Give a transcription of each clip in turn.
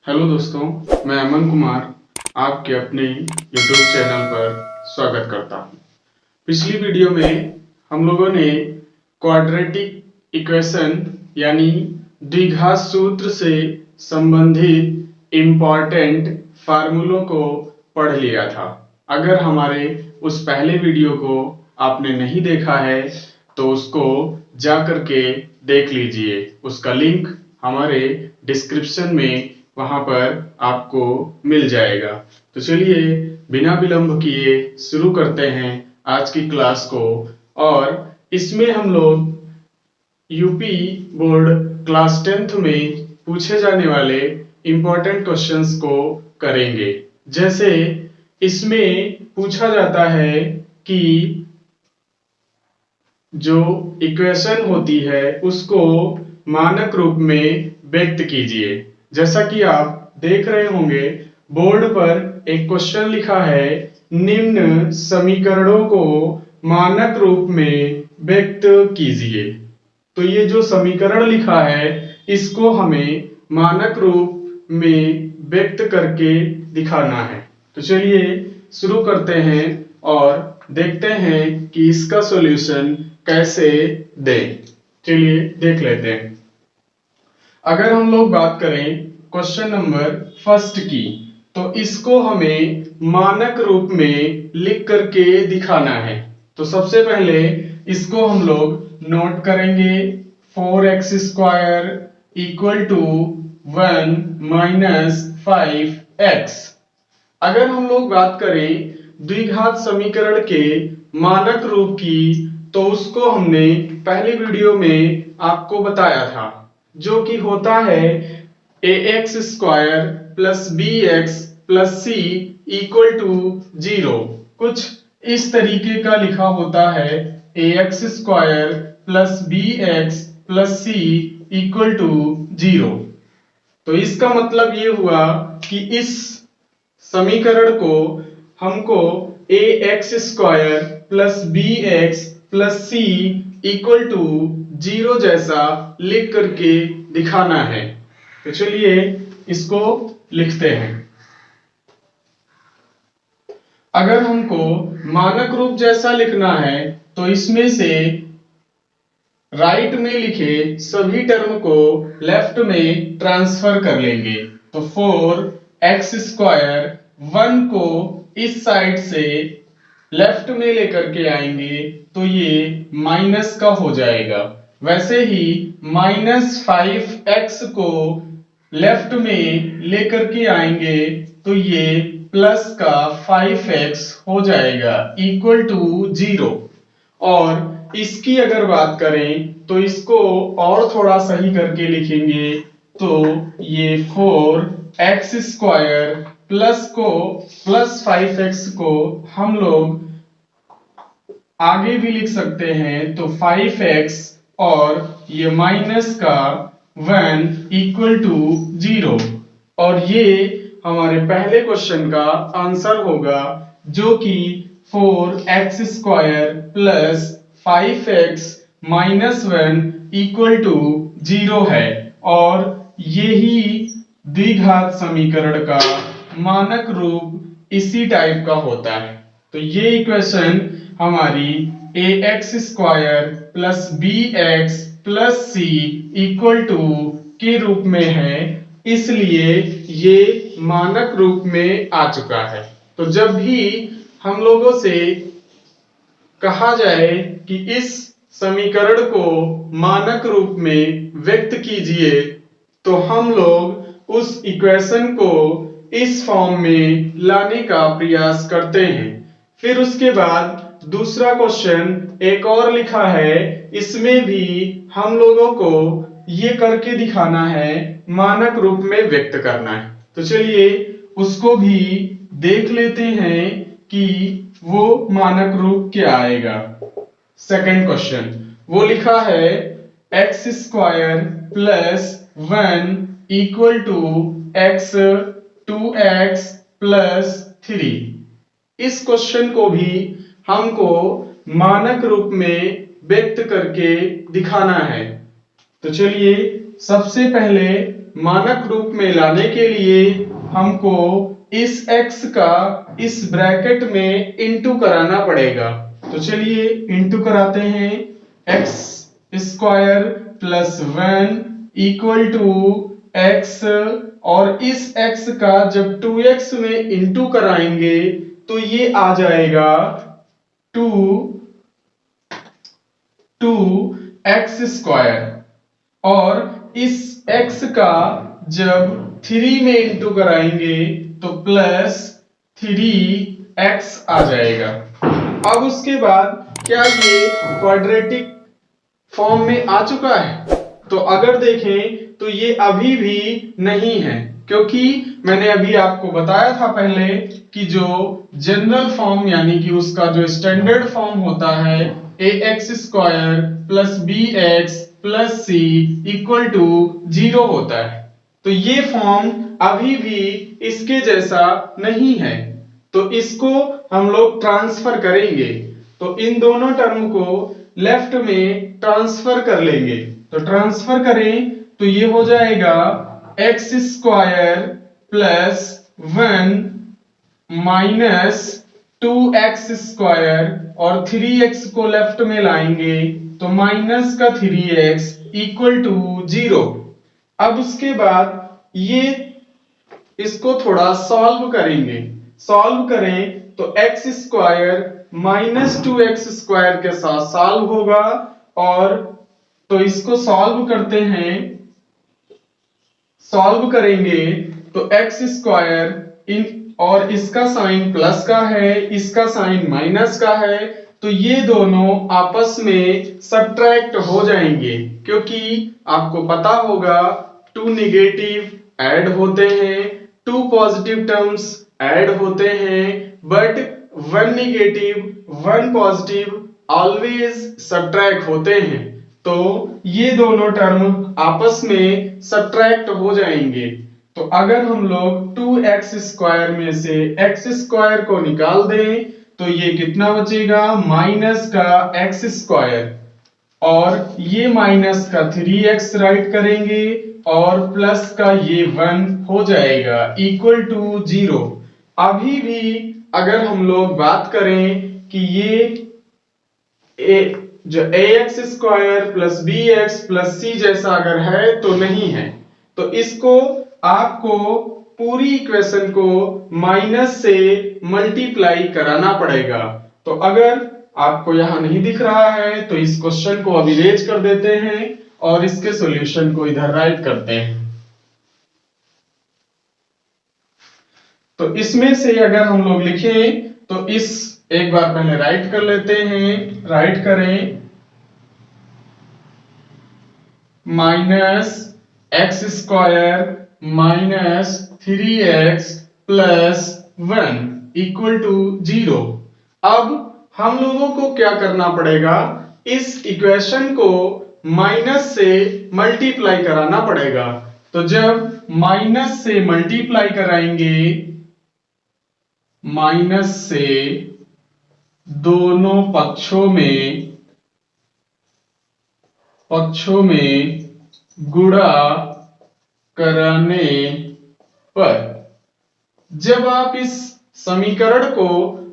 Hello दोस्तों, मैं अमन कुमार आपके अपने YouTube चैनल पर स्वागत करता हूं। पिछली वीडियो में हम लोगों ने क्वाड्रेटिक इक्वेशन यानी द्विघात सूत्र से संबंधित इम्पॉर्टेंट फार्मूलों को पढ़ लिया था। अगर हमारे उस पहले वीडियो को आपने नहीं देखा है तो उसको जा करके देख लीजिए। उसका लिंक हमारे डिस्क्रिप्शन में वहां पर आपको मिल जाएगा। तो चलिए बिना विलंब किए शुरू करते हैं आज की क्लास को। और इसमें हम लोग यूपी बोर्ड क्लास 10th में पूछे जाने वाले इम्पोर्टेंट क्वेश्चंस को करेंगे। जैसे इसमें पूछा जाता है कि जो इक्वेशन होती है उसको मानक रूप में व्यक्त कीजिए। जैसा कि आप देख रहे होंगे बोर्ड पर एक क्वेश्चन लिखा है, निम्न समीकरणों को मानक रूप में व्यक्त कीजिए। तो ये जो समीकरण लिखा है इसको हमें मानक रूप में व्यक्त करके दिखाना है। तो चलिए शुरू करते हैं और देखते हैं कि इसका सॉल्यूशन कैसे दें। चलिए देख लेते हैं। अगर हम लोग बात करें क्वेश्चन नंबर फर्स्ट की, तो इसको हमें मानक रूप में लिख करके दिखाना है। तो सबसे पहले इसको हम लोग नोट करेंगे, 4x² equal to 1 minus 5x। अगर हम लोग बात करें द्विघात समीकरण के मानक रूप की, तो उसको हमने पहले वीडियो में आपको बताया था, जो कि होता है ax² plus bx plus c equal to 0। कुछ इस तरीके का लिखा होता है, ax² plus bx plus c equal to 0। तो इसका मतलब ये हुआ कि इस समीकरण को हमको ax² plus bx plus c equal to 0 जैसा लिख करके दिखाना है। तो चलिए इसको लिखते हैं। अगर हमको मानक रूप जैसा लिखना है तो इसमें से राइट में लिखे सभी टर्म को लेफ्ट में ट्रांसफर कर लेंगे। तो 4x², 1 को इस साइड से लेफ्ट में लेकर के आएंगे तो ये माइनस का हो जाएगा। वैसे ही -5x को लेफ्ट में लेकर के आएंगे तो ये प्लस का 5x हो जाएगा इक्वल टू 0। और इसकी अगर बात करें तो इसको और थोड़ा सही करके लिखेंगे तो ये 4x² प्लस 5x को हम लोग आगे भी लिख सकते हैं। तो 5x और ये माइनस का 1 इक्वल टू 0। और ये हमारे पहले क्वेश्चन का आंसर होगा, जो कि 4x² plus 5x minus 1 equal to 0 है। और यही द्विघात समीकरण का मानक रूप इसी टाइप का होता है। तो ये इक्वेशन हमारी ax² plus bx plus c equal to के रूप में है, इसलिए ये मानक रूप में आ चुका है। तो जब भी हम लोगों से कहा जाए कि इस समीकरण को मानक रूप में व्यक्त कीजिए, तो हम लोग उस इक्वेशन को इस फॉर्म में लाने का प्रयास करते हैं। फिर उसके बाद दूसरा क्वेश्चन एक और लिखा है, इसमें भी हम लोगों को ये करके दिखाना है, मानक रूप में व्यक्त करना है। तो चलिए उसको भी देख लेते हैं कि वो मानक रूप क्या आएगा। सेकंड क्वेश्चन वो लिखा है x² plus 1 equal to x 2x plus 3। इस क्वेश्चन को भी हमको मानक रूप में व्यक्त करके दिखाना है। तो चलिए सबसे पहले मानक रूप में लाने के लिए हमको इस x का इस ब्रैकेट में इंटू कराना पड़ेगा। तो चलिए इंटू कराते हैं। x square plus 1 equal to x, और इस x का जब 2x में इंटू कराएंगे तो ये आ जाएगा 2x स्क्वायर, और इस x का जब 3 में इंटू कराएंगे तो प्लस 3x आ जाएगा। अब उसके बाद क्या ये क्वाड्रेटिक फॉर्म में आ चुका है? तो अगर देखें तो ये अभी भी नहीं है, क्योंकि मैंने अभी आपको बताया था पहले कि जो जनरल फॉर्म यानी कि उसका जो स्टैंडर्ड फॉर्म होता है ax square plus bx plus c equal to 0 होता है। तो ये फॉर्म अभी भी इसके जैसा नहीं है, तो इसको हम लोग ट्रांसफर करेंगे। तो इन दोनों टर्म को लेफ्ट में ट्रांसफर कर लेंगे। तो ट्रांसफर करें तो ये हो जाएगा x square plus 1 minus 2x square, और 3x को लेफ्ट में लाएंगे तो माइनस का 3x इक्वल टू 0। अब उसके बाद ये इसको थोड़ा सॉल्व करेंगे। सॉल्व करें तो x square minus 2x square के साथ सॉल्व होगा, और तो इसको सॉल्व करते हैं। सॉल्व करेंगे तो x स्क्वायर इन, और इसका साइन प्लस का है, इसका साइन माइनस का है, तो ये दोनों आपस में सब्ट्रैक्ट हो जाएंगे, क्योंकि आपको पता होगा 2 नेगेटिव ऐड होते हैं, 2 पॉजिटिव टर्म्स ऐड होते हैं, but 1 negative 1 positive always subtract होते हैं। तो ये दोनों टर्म आपस में सब्ट्रैक्ट हो जाएंगे। तो अगर हम लोग 2x स्क्वायर में से x स्क्वायर को निकाल दें तो ये कितना बचेगा, माइनस का x स्क्वायर, और ये माइनस का 3x राइट करेंगे और प्लस का ये 1 हो जाएगा इक्वल टू 0। अभी भी अगर हम लोग बात करें कि ये जो ax square plus bx plus c जैसा अगर है तो नहीं है, तो इसको आपको पूरी इक्वेशन को माइनस से मल्टीप्लाई कराना पड़ेगा। तो अगर आपको यहां नहीं दिख रहा है तो इस क्वेश्चन को अभी इरेज कर देते हैं और इसके सॉल्यूशन को इधर राइट करते हैं। तो इसमें से अगर हम लोग लिखें तो इस एक बार पहले राइट कर लेते हैं। राइट करें minus x square minus 3x plus 1 equal to 0। अब हम लोगों को क्या करना पड़ेगा, इस इक्वेशन को माइनस से मल्टीप्लाई कराना पड़ेगा। तो जब माइनस से मल्टीप्लाई कराएंगे, माइनस से दोनों पक्षों में गुणा कराने पर, जब आप इस समीकरण को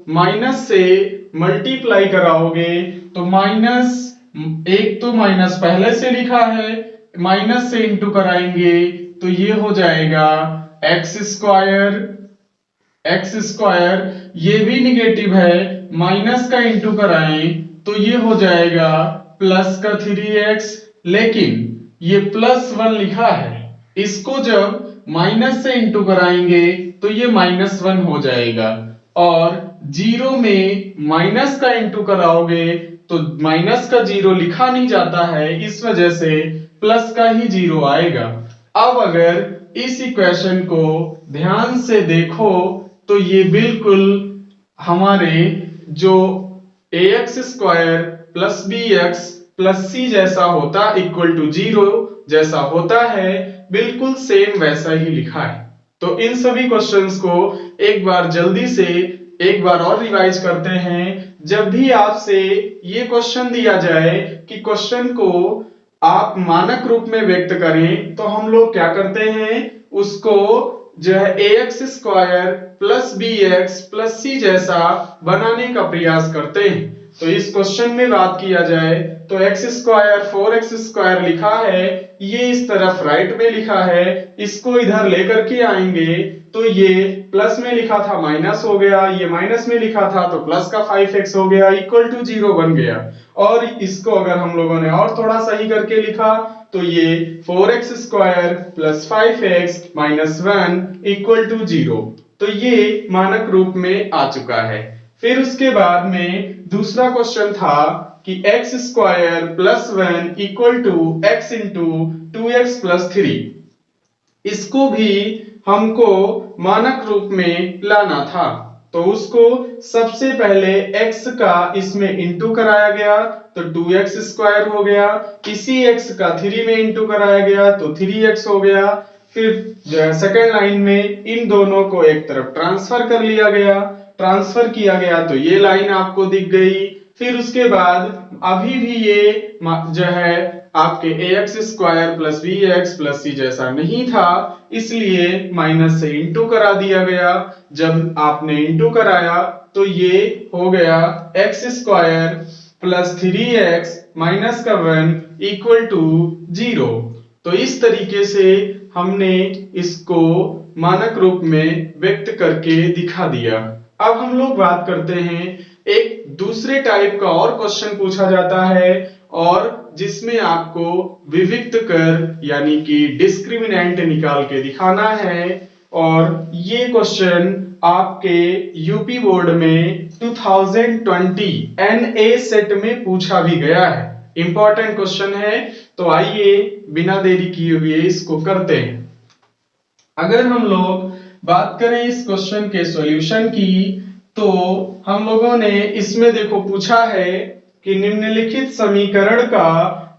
माइनस से मल्टीप्लाई कराओगे तो माइनस, एक तो माइनस पहले से लिखा है, माइनस से इंटू कराएंगे तो ये हो जाएगा एक्स स्क्वायर, ये भी निगेटिव है, माइनस का इंटू कराएं तो ये हो जाएगा प्लस का 3x, लेकिन ये प्लस 1 लिखा है, इसको जब माइनस से इंटू कराएंगे तो ये -1 हो जाएगा, और 0 में माइनस का इंटू कराओगे तो माइनस का 0 लिखा नहीं जाता है, इस वजह से प्लस का ही 0 आएगा। अब अगर इस इक्वेशन को ध्यान से देखो तो ये बिल्कुल हमारे जो ax square plus bx plus c जैसा होता इक्वल टू 0 जैसा होता है, बिल्कुल सेम वैसा ही लिखा है। तो इन सभी क्वेश्चंस को एक बार जल्दी से एक बार और रिवाइज करते हैं। जब भी आपसे ये क्वेश्चन दिया जाए कि क्वेश्चन को आप मानक रूप में व्यक्त करें तो हम लोग क्या करते हैं, उसको जो है ax square plus bx plus c जैसा बनाने का प्रयास करते हैं। तो इस क्वेश्चन में बात किया जाए तो x स्क्वायर 4x स्क्वायर लिखा है, ये इस तरफ राइट में लिखा है, इसको इधर लेकर के आएंगे तो ये प्लस में लिखा था माइनस हो गया, ये माइनस में लिखा था तो प्लस का 5x हो गया, इक्वल टू 0 बन गया। और इसको अगर हम लोगों ने और थोड़ा सही करके लिखा तो ये 4x square plus 5x minus 1 equal to 0। तो ये मानक रूप में आ चुका है। फिर उसके बाद में दूसरा क्वेश्चन था कि x square plus 1 equal to x into 2x plus 3। इसको भी हमको मानक रूप में लाना था, तो उसको सबसे पहले x का इसमें इंटू कराया गया तो 2x स्क्वायर हो गया, इसी x का 3 में इंटू कराया गया तो 3x हो गया। फिर सेकंड लाइन में इन दोनों को एक तरफ ट्रांसफर कर लिया गया, ट्रांसफर किया गया तो ये लाइन आपको दिख गई। फिर उसके बाद अभी भी ये जो है आपके ax square plus bx plus c जैसा नहीं था, इसलिए माइनस से इंटू करा दिया गया। जब आपने इंटू कराया तो ये हो गया x square plus 3x minus का 1 इक्वल टू 0। तो इस तरीके से हमने इसको मानक रूप में व्यक्त करके दिखा दिया। अब हम लोग बात करते हैं, एक दूसरे टाइप का और क्वेश्चन पूछा जाता है और जिसमें आपको विविक्त कर यानी कि डिस्क्रिमिनेंट निकाल के दिखाना है। और ये क्वेश्चन आपके यूपी बोर्ड में 2020 एनए सेट में पूछा भी गया है, इंपॉर्टेंट क्वेश्चन है। तो आइए बिना देरी किए हुए इसको करते हैं। अगर हम लोग बात करें इस क्वेश्चन के सॉल्यूशन की, तो हम लोगों ने इसमें देखो पूछा है कि निम्नलिखित समीकरण का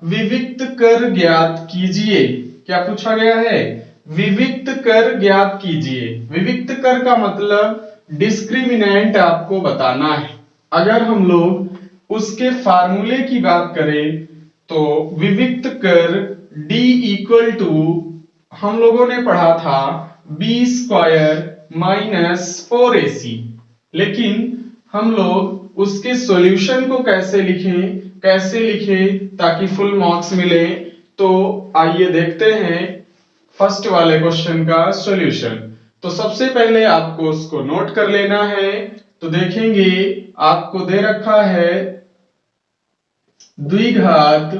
विविक्त कर ज्ञात कीजिए। क्या पूछा गया है? विविक्त कर ज्ञात कीजिए। विविक्त कर का मतलब डिस्क्रिमिनेंट आपको बताना है। अगर हम लोग उसके फार्मूले की बात करें तो विविक्त कर d इक्वल टू हम लोगों ने पढ़ा था b स्क्वायर माइनस 4ac। लेकिन हम लोग उसके सॉल्यूशन को कैसे लिखें ताकि फुल मार्क्स मिले, तो आइए देखते हैं फर्स्ट वाले क्वेश्चन का सॉल्यूशन। तो सबसे पहले आपको उसको नोट कर लेना है। तो देखेंगे आपको दे रखा है द्विघात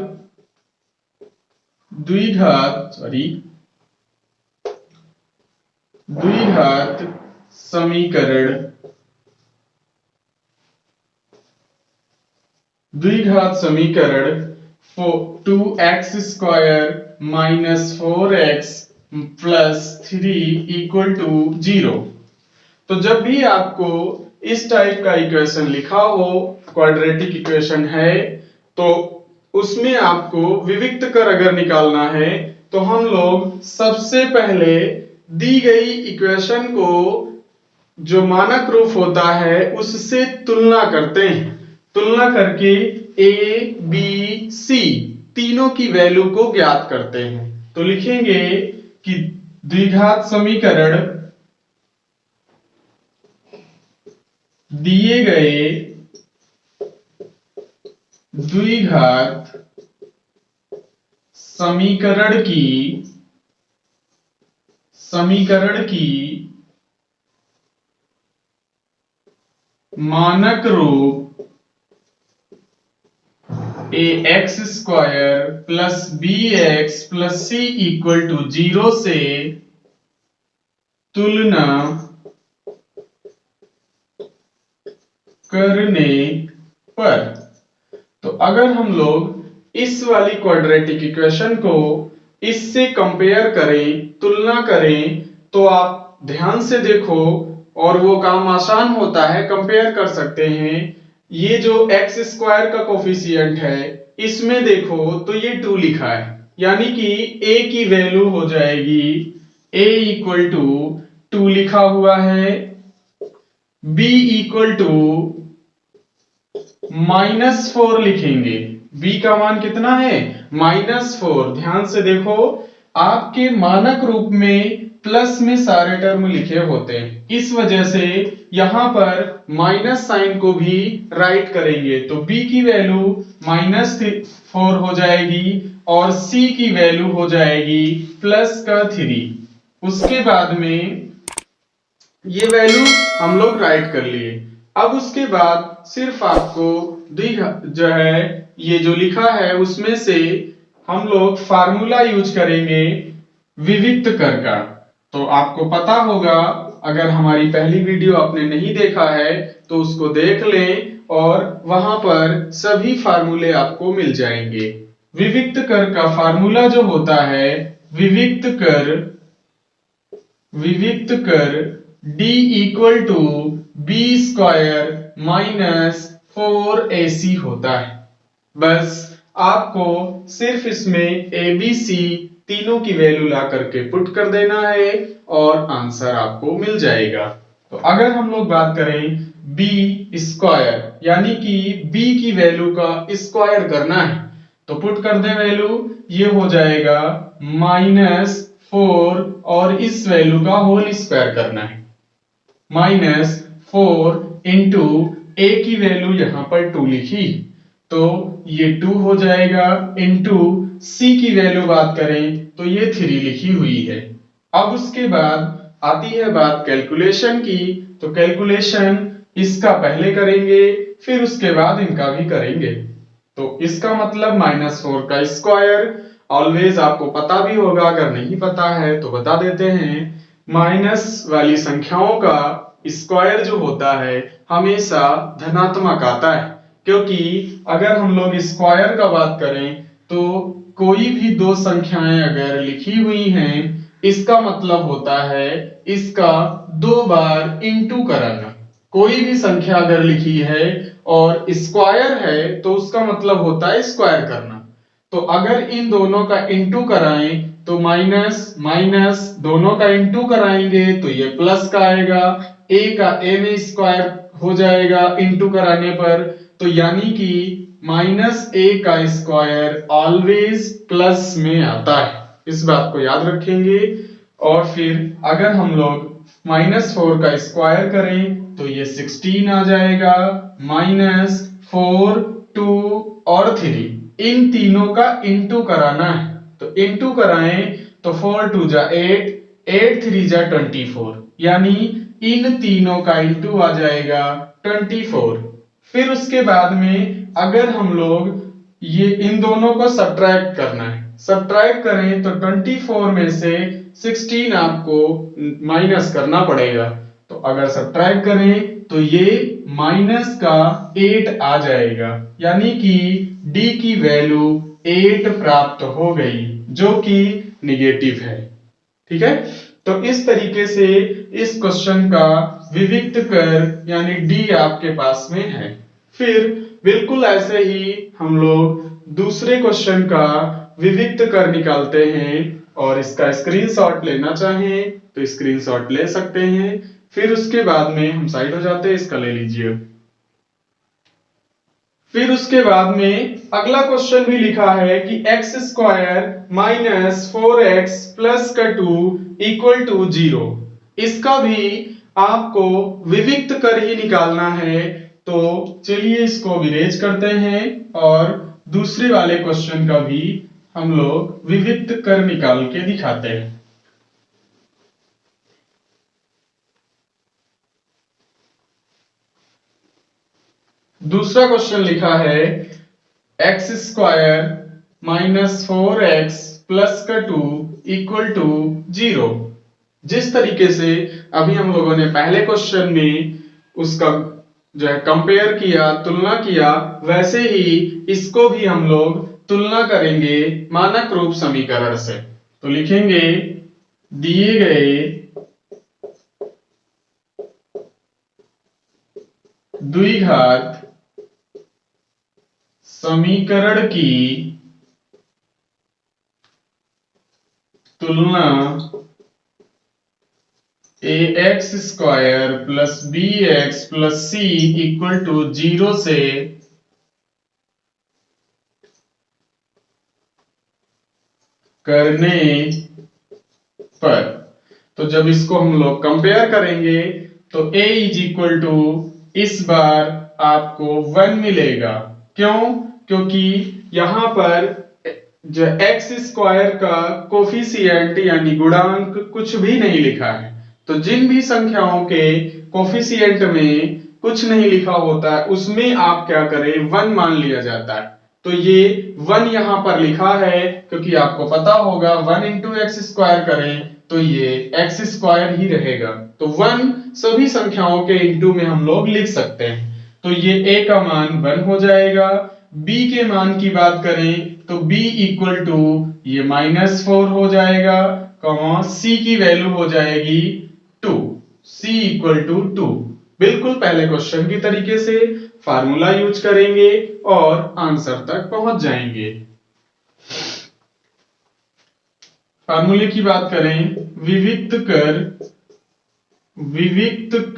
समीकरण 2x square minus 4x plus 3 equal to 0। तो जब भी आपको इस टाइप का इक्वेशन लिखा हो, क्वाड्रेटिक इक्वेशन है, तो उसमें आपको विविक्त कर अगर निकालना है तो हम लोग सबसे पहले दी गई इक्वेशन को जो मानक रूप होता है उससे तुलना करते हैं। तुलना करके a, b, c तीनों की वैल्यू को ज्ञात करते हैं। तो लिखेंगे कि द्विघात समीकरण दिए गए द्विघात समीकरण की मानक रूप ax square plus bx plus c equal to 0 से तुलना करने पर। तो अगर हम लोग इस वाली क्वाड्रेटिक इक्वेशन को इससे कंपेयर करें, तुलना करें, तो आप ध्यान से देखो और वो काम आसान होता है, कंपेयर कर सकते हैं। ये जो x स्क्वायर का कोफिशिएंट है इसमें देखो तो ये 2 लिखा है, यानी कि a की वैल्यू हो जाएगी a इक्वल टू 2 लिखा हुआ है, b इक्वल टू -4 लिखेंगे, b का मान कितना है -4। ध्यान से देखो, आपके मानक रूप में प्लस में सारे टर्म लिखे होते हैं, इस वजह से यहां पर माइनस साइन को भी राइट करेंगे, तो b की वैल्यू -4 हो जाएगी और c की वैल्यू हो जाएगी +3। उसके बाद में ये वैल्यू हम लोग राइट कर लिए। अब उसके बाद सिर्फ आपको जो है ये जो लिखा है उसमें से हम लोग फार्मूला यूज करेंगे विविक्त कर का। तो आपको पता होगा, अगर हमारी पहली वीडियो आपने नहीं देखा है तो उसको देख लें और वहां पर सभी फार्मूले आपको मिल जाएंगे। विविक्त कर का फार्मूला जो होता है विविक्त कर d equal to b square -4ac होता है। बस आपको सिर्फ इसमें ABC तीनों की वैल्यू ला करके पुट कर देना है और आंसर आपको मिल जाएगा। तो अगर हम लोग बात करें b स्क्वायर यानी कि b की वैल्यू का स्क्वायर करना है, तो पुट कर दे वैल्यू, ये हो जाएगा -4 और इस वैल्यू का होल स्क्वायर करना है। -4 इंटू a की वैल्यू यहां पर 2 लिखी, तो ये 2 हो जाएगा, इंटू c की वैल्यू बात करें तो ये 3 लिखी हुई है। अब उसके बाद आती है बात कैलकुलेशन की, तो कैलकुलेशन इसका पहले करेंगे फिर उसके बाद इनका भी करेंगे। तो इसका मतलब -4 का स्क्वायर, ऑलवेज आपको पता भी होगा, अगर नहीं पता है तो बता देते हैं, माइनस वाली संख्याओं का स्क्वायर जो होता है हमेशा धनात्मक आता है, क्योंकि अगर हम लोग स्क्वायर का बात करें तो कोई भी दो संख्याएं अगर लिखी हुई हैं, इसका मतलब होता है इसका 2 बार इंटू कराना। कोई भी संख्या अगर लिखी है और स्क्वायर है तो उसका मतलब होता है स्क्वायर करना। तो अगर इन दोनों का इंटू कराएं तो माइनस माइनस दोनों का इंटू कराएंगे तो ये प्लस का आएगा, a का a में स्क्वायर हो जाएगा इंटू कराने पर, तो यानी कि -a का स्क्वायर ऑलवेज प्लस में आता है, इस बात को याद रखेंगे। और फिर अगर हम लोग -4 का स्क्वायर करें तो ये 16 आ जाएगा, -4 2 और 3 इन तीनों का इंटू कराना है, तो इंटू कराएं तो 4 2 जा 8, 8 3 जा 24, यानी इन तीनों का इंटू आ जाएगा 24। फिर उसके बाद में अगर हम लोग ये इन दोनों को सब्ट्रैक्ट करना है, सब्ट्रैक्ट करें तो 24 में से 16 आपको माइनस करना पड़ेगा, तो अगर सब्ट्रैक्ट करें तो ये माइनस का 8 आ जाएगा, यानी कि d की वैल्यू 8 प्राप्त हो गई, जो कि निगेटिव है। ठीक है, तो इस तरीके से इस क्वेश्चन का विविक्त कर यानी d आपके पास में है। फिर बिल्कुल ऐसे ही हम लोग दूसरे क्वेश्चन का विविक्त कर निकालते हैं, और इसका स्क्रीनशॉट लेना चाहें तो स्क्रीनशॉट ले सकते हैं। फिर उसके बाद में हम साइड हो जाते हैं, इसका ले लीजिए। फिर उसके बाद में अगला क्वेश्चन भी लिखा है कि x स्क्वायर -4x प्लस का 2 इक्वल टू 0। इसका भी आपको विविक्त कर ही निकालना है, तो चलिए इसको विरेज करते हैं और दूसरे वाले क्वेश्चन का भी हम लोग विविक्त कर निकाल के दिखाते हैं। दूसरा क्वेश्चन लिखा है x स्क्वायर -4x प्लस का 2 इक्वल टू 0। जिस तरीके से अभी हम लोगों ने पहले क्वेश्चन में उसका जो है कंपेयर किया, तुलना किया, वैसे ही इसको भी हम लोग तुलना करेंगे मानक रूप समीकरण से। तो लिखेंगे दिए गए द्विघात समीकरण की तुलना ax square plus bx plus c equal to 0 से करने पर, तो जब इसको हम लोग कंपेयर करेंगे तो a इज इक्वल टू इस बार आपको 1 मिलेगा। क्यों? क्योंकि यहां पर जो एक्स स्क्वायर का कोफिशिएंट यानी गुणांक कुछ भी नहीं लिखा है। तो जिन भी संख्याओं के कोफिशिएंट में कुछ नहीं लिखा होता है उसमें आप क्या करें, 1 मान लिया जाता है। तो ये 1 यहां पर लिखा है क्योंकि आपको पता होगा 1 इंटू एक्स स्क्वायर करें तो ये एक्स स्क्वायर ही रहेगा। तो 1 सभी संख्याओं के इंटू में हम लोग लिख सकते हैं। तो ये a का मान 1 हो जाएगा। b के मान की बात करें तो b इक्वल टू ये -4 हो जाएगा, c की वैल्यू हो जाएगी 2, c इक्वल टू 2। बिल्कुल पहले क्वेश्चन की तरीके से फार्मूला यूज करेंगे और आंसर तक पहुंच जाएंगे। फार्मूले की बात करें, विविक्त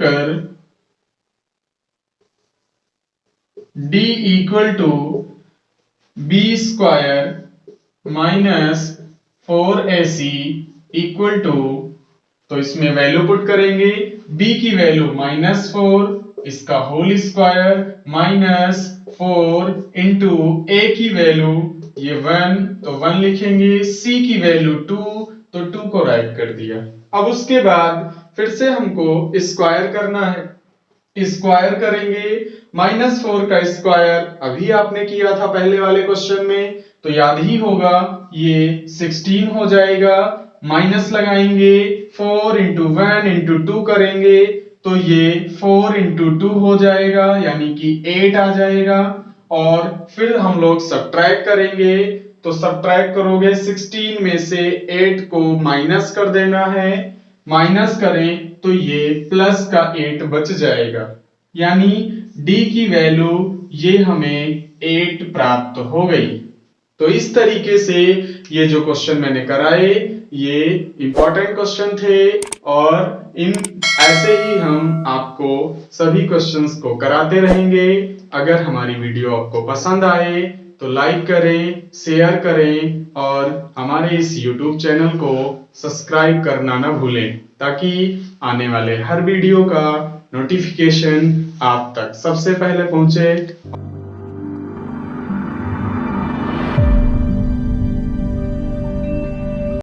कर d equal to b square minus 4ac equal to, तो इसमें वैल्यू पुट करेंगे, b की वैल्यू -4, इसका होल स्क्वायर -4 इंटू a की वैल्यू ये 1 तो 1 लिखेंगे, c की वैल्यू 2 तो 2 को राइट कर दिया। अब उसके बाद फिर से हमको स्क्वायर करना है, स्क्वायर करेंगे -4 का स्क्वायर अभी आपने किया था पहले वाले क्वेश्चन में तो याद ही होगा, ये 16 हो जाएगा। माइनस लगाएंगे 4 इंटू 1 इंटू 2 करेंगे तो ये 4 इंटू 2 हो जाएगा यानी कि 8 आ जाएगा। और फिर हम लोग सब्ट्रैक्ट करेंगे तो सब्ट्रैक्ट करोगे 16 में से 8 को माइनस कर देना है, माइनस करें तो ये प्लस का 8 बच जाएगा यानी d की वैल्यू ये हमें 8 प्राप्त हो गई। तो इस तरीके से ये जो क्वेश्चन मैंने कराए ये इंपॉर्टेंट क्वेश्चन थे और इन ऐसे ही हम आपको सभी क्वेश्चंस को कराते रहेंगे। अगर हमारी वीडियो आपको पसंद आए तो लाइक करें, शेयर करें और हमारे इस YouTube चैनल को सब्सक्राइब करना ना भूलें ताकि आने वाले हर वीडियो का नोटिफिकेशन आप तक सबसे पहले पहुंचे।